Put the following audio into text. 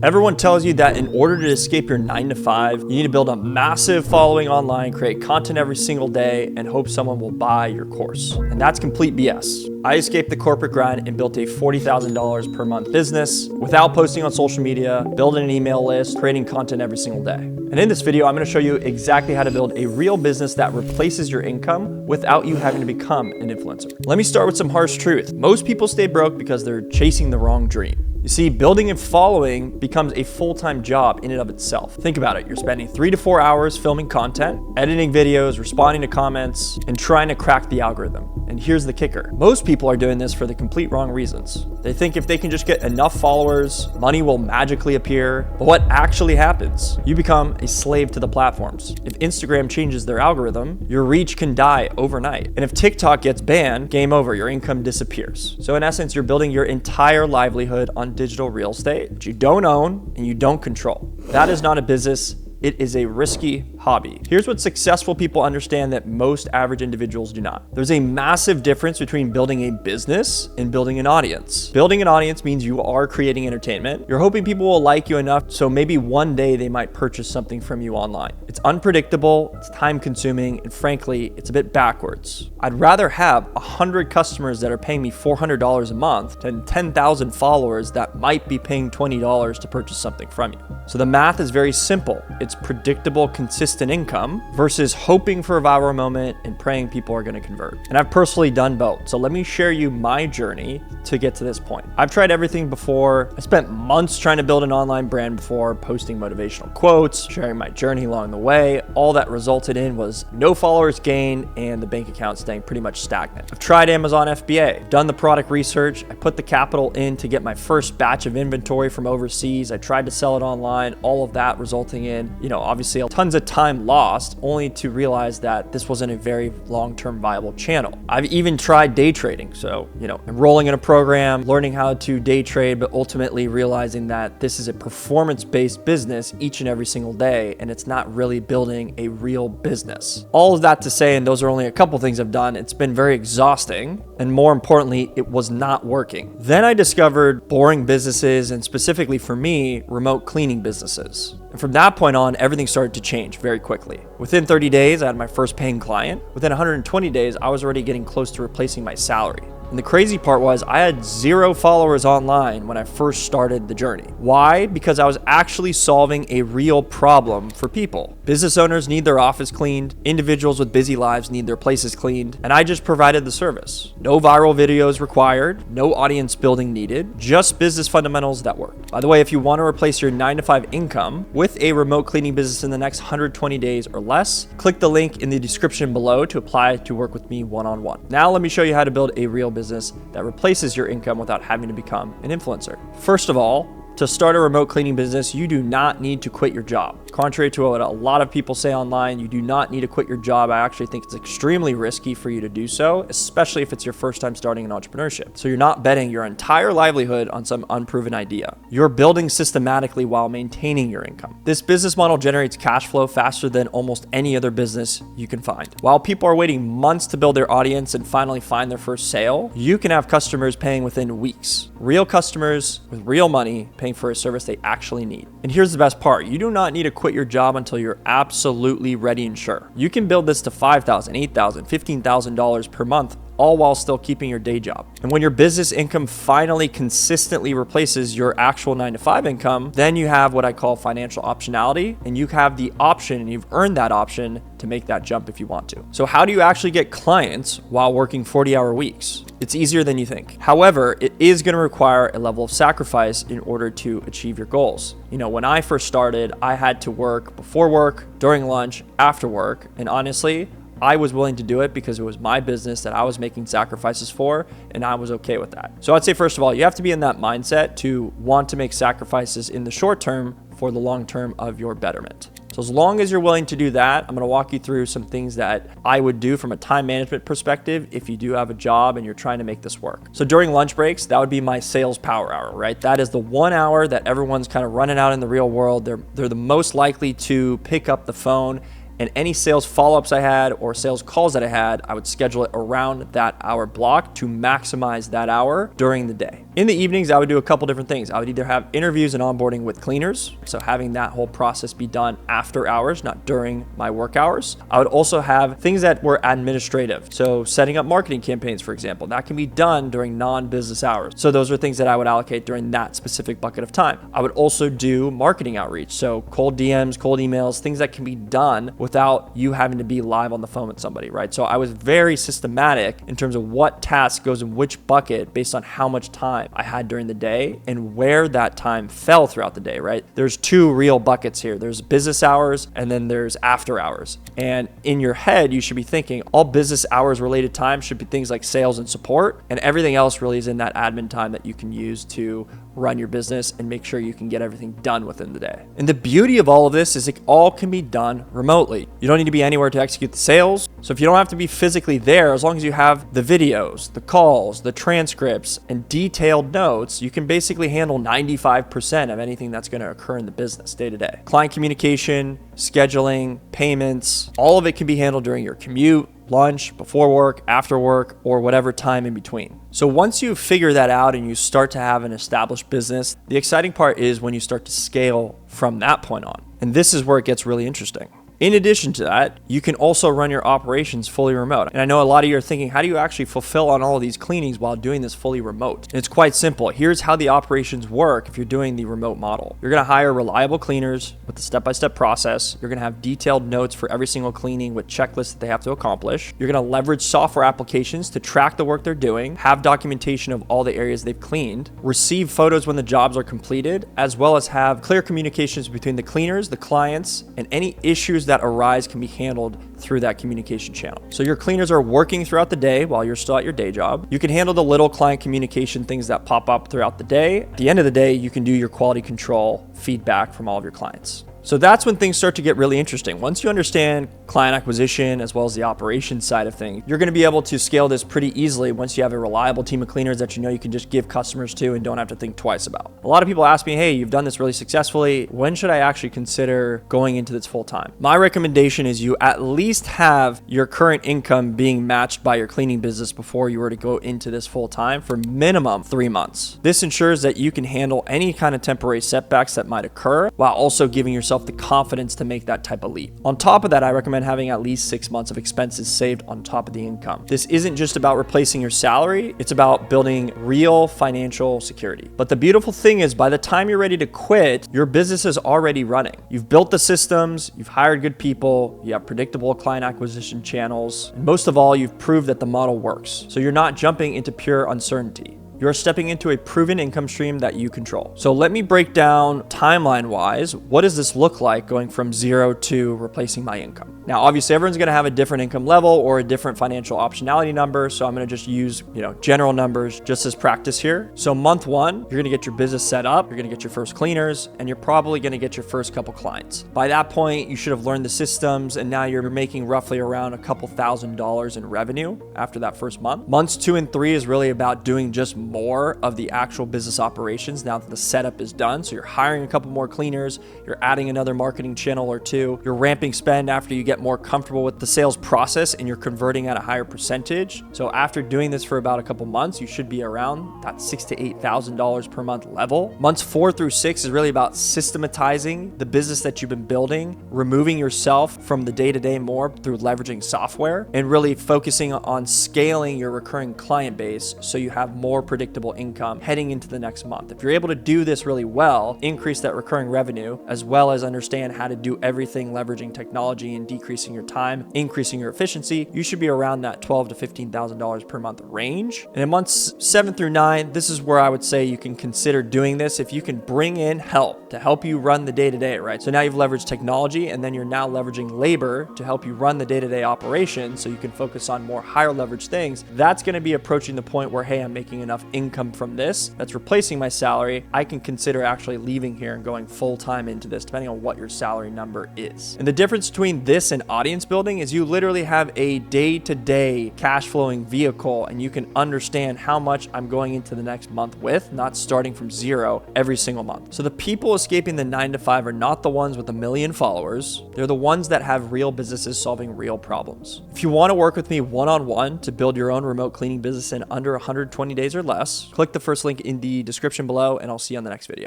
Everyone tells you that in order to escape your 9 to 5, you need to build a massive following online, create content every single day, and hope someone will buy your course. And that's complete BS. I escaped the corporate grind and built a $40,000 per month business without posting on social media, building an email list, creating content every single day. And in this video, I'm going to show you exactly how to build a real business that replaces your income without you having to become an influencer. Let me start with some harsh truth. Most people stay broke because they're chasing the wrong dream. You see, building a following becomes a full-time job in and of itself. Think about it. You're spending 3 to 4 hours filming content, editing videos, responding to comments, and trying to crack the algorithm. And here's the kicker. Most people are doing this for the complete wrong reasons. They think if they can just get enough followers, money will magically appear. But what actually happens? You become a slave to the platforms. If Instagram changes their algorithm, your reach can die overnight. And if TikTok gets banned, game over, your income disappears. So in essence, you're building your entire livelihood on digital real estate that you don't own and you don't control. That is not a business. It is a risky hobby. Here's what successful people understand that most average individuals do not. There's a massive difference between building a business and building an audience. Building an audience means you are creating entertainment. You're hoping people will like you enough so maybe one day they might purchase something from you online. It's unpredictable, it's time consuming, and frankly, it's a bit backwards. I'd rather have 100 customers that are paying me $400 a month than 10,000 followers that might be paying $20 to purchase something from you. So the math is very simple. It's predictable, consistent income versus hoping for a viral moment and praying people are going to convert. And I've personally done both. So let me share you my journey to get to this point. I've tried everything before. I spent months trying to build an online brand before, posting motivational quotes, sharing my journey along the way. All that resulted in was no followers gained and the bank account staying pretty much stagnant. I've tried Amazon FBA, done the product research. I put the capital in to get my first batch of inventory from overseas. I tried to sell it online, all of that resulting in, obviously tons of time lost, only to realize that this wasn't a very long-term viable channel. I've even tried day trading. So, enrolling in a program, learning how to day trade, but ultimately realizing that this is a performance-based business each and every single day, and it's not really building a real business. All of that to say, and those are only a couple things I've done, it's been very exhausting, and more importantly, it was not working. Then I discovered boring businesses, and specifically for me, remote cleaning businesses. And from that point on, everything started to change very quickly. Within 30 days, I had my first paying client. Within 120 days, I was already getting close to replacing my salary. And the crazy part was I had 0 followers online when I first started the journey. Why? Because I was actually solving a real problem for people. Business owners need their office cleaned. Individuals with busy lives need their places cleaned. And I just provided the service. No viral videos required, no audience building needed, just business fundamentals that work. By the way, if you want to replace your 9 to 5 income with a remote cleaning business in the next 120 days or less, click the link in the description below to apply to work with me one-on-one. Now let me show you how to build a real business that replaces your income without having to become an influencer. First of all, to start a remote cleaning business, you do not need to quit your job. Contrary to what a lot of people say online, you do not need to quit your job. I actually think it's extremely risky for you to do so, especially if it's your first time starting an entrepreneurship. So you're not betting your entire livelihood on some unproven idea. You're building systematically while maintaining your income. This business model generates cash flow faster than almost any other business you can find. While people are waiting months to build their audience and finally find their first sale, you can have customers paying within weeks. Real customers with real money paying for a service they actually need. And here's the best part. You do not need to quit your job until you're absolutely ready and sure. You can build this to $5,000, $8,000, $15,000 per month, all while still keeping your day job. And when your business income finally consistently replaces your actual 9 to 5 income, then you have what I call financial optionality, and you have the option, and you've earned that option to make that jump if you want to. So how do you actually get clients while working 40-hour weeks? It's easier than you think. However, it is going to require a level of sacrifice in order to achieve your goals. When I first started, I had to work before work, during lunch, after work, and honestly, I was willing to do it because it was my business that I was making sacrifices for, and I was okay with that. So I'd say, first of all, you have to be in that mindset to want to make sacrifices in the short term for the long term of your betterment. So as long as you're willing to do that, I'm going to walk you through some things that I would do from a time management perspective if you do have a job and you're trying to make this work. So during lunch breaks, that would be my sales power hour, right? That is the 1 hour that everyone's kind of running out in the real world. They're the most likely to pick up the phone, and any sales follow-ups I had or sales calls that I had, I would schedule it around that hour block to maximize that hour during the day. In the evenings, I would do a couple different things. I would either have interviews and onboarding with cleaners, so having that whole process be done after hours, not during my work hours. I would also have things that were administrative. So setting up marketing campaigns, for example, that can be done during non-business hours. So those are things that I would allocate during that specific bucket of time. I would also do marketing outreach. So cold DMs, cold emails, things that can be done without you having to be live on the phone with somebody, right? So I was very systematic in terms of what task goes in which bucket based on how much time I had during the day and where that time fell throughout the day, right? There's two real buckets here. There's business hours and then there's after hours. And in your head, you should be thinking all business hours related time should be things like sales and support, and everything else really is in that admin time that you can use to run your business and make sure you can get everything done within the day. And the beauty of all of this is it all can be done remotely. You don't need to be anywhere to execute the sales. So if you don't have to be physically there, as long as you have the videos, the calls, the transcripts, and detailed notes, you can basically handle 95% of anything that's going to occur in the business day to day. Client communication, scheduling, payments, all of it can be handled during your commute, lunch, before work, after work, or whatever time in between. So once you figure that out and you start to have an established business, the exciting part is when you start to scale from that point on. And this is where it gets really interesting. In addition to that, you can also run your operations fully remote. And I know a lot of you are thinking, how do you actually fulfill on all of these cleanings while doing this fully remote? And it's quite simple. Here's how the operations work if you're doing the remote model. You're gonna hire reliable cleaners with the step-by-step process. You're gonna have detailed notes for every single cleaning with checklists that they have to accomplish. You're gonna leverage software applications to track the work they're doing, have documentation of all the areas they've cleaned, receive photos when the jobs are completed, as well as have clear communications between the cleaners, the clients, and any issues that arise can be handled through that communication channel. So your cleaners are working throughout the day while you're still at your day job. You can handle the little client communication things that pop up throughout the day. At the end of the day, you can do your quality control feedback from all of your clients. So that's when things start to get really interesting. Once you understand client acquisition as well as the operations side of things, you're going to be able to scale this pretty easily once you have a reliable team of cleaners that you know you can just give customers to and don't have to think twice about. A lot of people ask me, hey, you've done this really successfully. When should I actually consider going into this full time? My recommendation is you at least have your current income being matched by your cleaning business before you were to go into this full time for minimum 3 months. This ensures that you can handle any kind of temporary setbacks that might occur while also giving yourself the confidence to make that type of leap. On top of that, I recommend having at least 6 months of expenses saved on top of the income. This isn't just about replacing your salary, it's about building real financial security. But the beautiful thing is by the time you're ready to quit, your business is already running. You've built the systems, you've hired good people, you have predictable client acquisition channels, and most of all, you've proved that the model works. So you're not jumping into pure uncertainty. You're stepping into a proven income stream that you control. So let me break down timeline-wise, what does this look like going from 0 to replacing my income? Now, obviously everyone's gonna have a different income level or a different financial optionality number. So I'm gonna just use, general numbers just as practice here. So month 1, you're gonna get your business set up, you're gonna get your first cleaners, and you're probably gonna get your first couple clients. By that point, you should have learned the systems and now you're making roughly around a couple $1,000s in revenue after that first month. Months 2 and 3 is really about doing just more of the actual business operations now that the setup is done. So you're hiring a couple more cleaners, you're adding another marketing channel or two, you're ramping spend after you get more comfortable with the sales process and you're converting at a higher percentage. So after doing this for about a couple months, you should be around that $6,000 to $8,000 per month level. Months 4 through 6 is really about systematizing the business that you've been building, removing yourself from the day-to-day more through leveraging software, and really focusing on scaling your recurring client base so you have more predictable income heading into the next month. If you're able to do this really well, increase that recurring revenue, as well as understand how to do everything leveraging technology and decreasing your time, increasing your efficiency, you should be around that $12,000 to $15,000 per month range. And in months 7 through 9, this is where I would say you can consider doing this if you can bring in help to help you run the day-to-day, right? So now you've leveraged technology and then you're now leveraging labor to help you run the day-to-day operation so you can focus on more higher leverage things. That's going to be approaching the point where, hey, I'm making enough income from this that's replacing my salary. I can consider actually leaving here and going full-time into this, depending on what your salary number is. And the difference between this and audience building is you literally have a day-to-day cash flowing vehicle and you can understand how much I'm going into the next month with, not starting from 0 every single month. So the people escaping the 9 to 5 are not the ones with 1 million followers. They're the ones that have real businesses solving real problems. If you want to work with me one-on-one to build your own remote cleaning business in under 120 days or less, less, click the first link in the description below, and I'll see you on the next video.